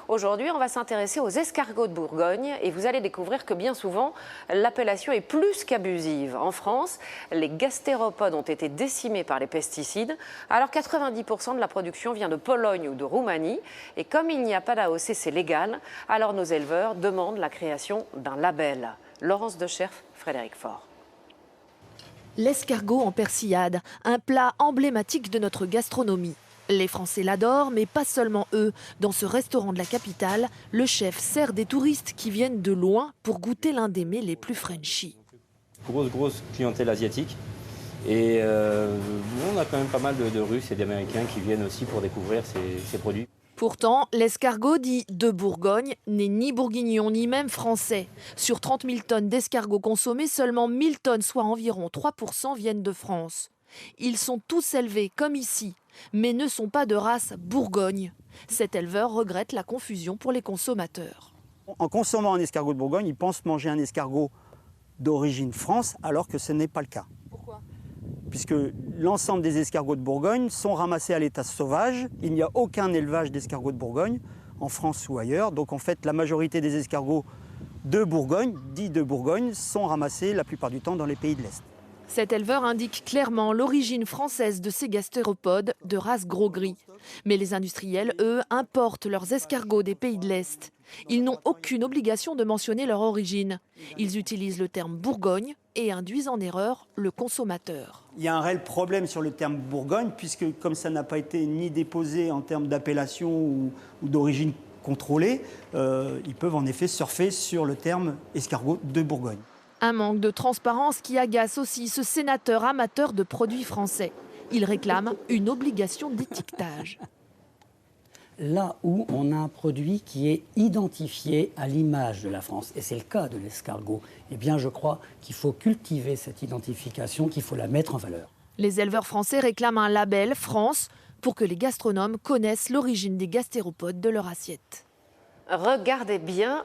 Aujourd'hui, on va s'intéresser aux escargots de Bourgogne et vous allez découvrir que bien souvent, l'appellation est plus qu'abusive. En France, les gastéropodes ont été décimés par les pesticides, alors 90% de la production vient de Pologne ou de Roumanie. Et comme il n'y a pas d'AOC, c'est légal, alors nos éleveurs demandent la création d'un label. Laurence Decherf, Frédéric Faure. L'escargot en persillade, un plat emblématique de notre gastronomie. Les Français l'adorent, mais pas seulement eux. Dans ce restaurant de la capitale, le chef sert des touristes qui viennent de loin pour goûter l'un des mets les plus Frenchy. Grosse clientèle asiatique. Et on a quand même pas mal de Russes et d'Américains qui viennent aussi pour découvrir ces produits. Pourtant, l'escargot dit de Bourgogne n'est ni bourguignon ni même français. Sur 30 000 tonnes d'escargots consommés, seulement 1000 tonnes, soit environ 3%, viennent de France. Ils sont tous élevés comme ici, mais ne sont pas de race Bourgogne. Cet éleveur regrette la confusion pour les consommateurs. En consommant un escargot de Bourgogne, ils pensent manger un escargot d'origine France, alors que ce n'est pas le cas. Pourquoi ? Puisque l'ensemble des escargots de Bourgogne sont ramassés à l'état sauvage. Il n'y a aucun élevage d'escargots de Bourgogne, en France ou ailleurs. Donc en fait, la majorité des escargots de Bourgogne, dits de Bourgogne, sont ramassés la plupart du temps dans les pays de l'Est. Cet éleveur indique clairement l'origine française de ces gastéropodes de race gros gris. Mais les industriels, eux, importent leurs escargots des pays de l'Est. Ils n'ont aucune obligation de mentionner leur origine. Ils utilisent le terme Bourgogne et induisent en erreur le consommateur. Il y a un réel problème sur le terme Bourgogne, puisque comme ça n'a pas été ni déposé en termes d'appellation ou d'origine contrôlée, ils peuvent en effet surfer sur le terme escargot de Bourgogne. Un manque de transparence qui agace aussi ce sénateur amateur de produits français. Il réclame une obligation d'étiquetage. Là où on a un produit qui est identifié à l'image de la France, et c'est le cas de l'escargot, eh bien je crois qu'il faut cultiver cette identification, qu'il faut la mettre en valeur. Les éleveurs français réclament un label France pour que les gastronomes connaissent l'origine des gastéropodes de leur assiette. Regardez bien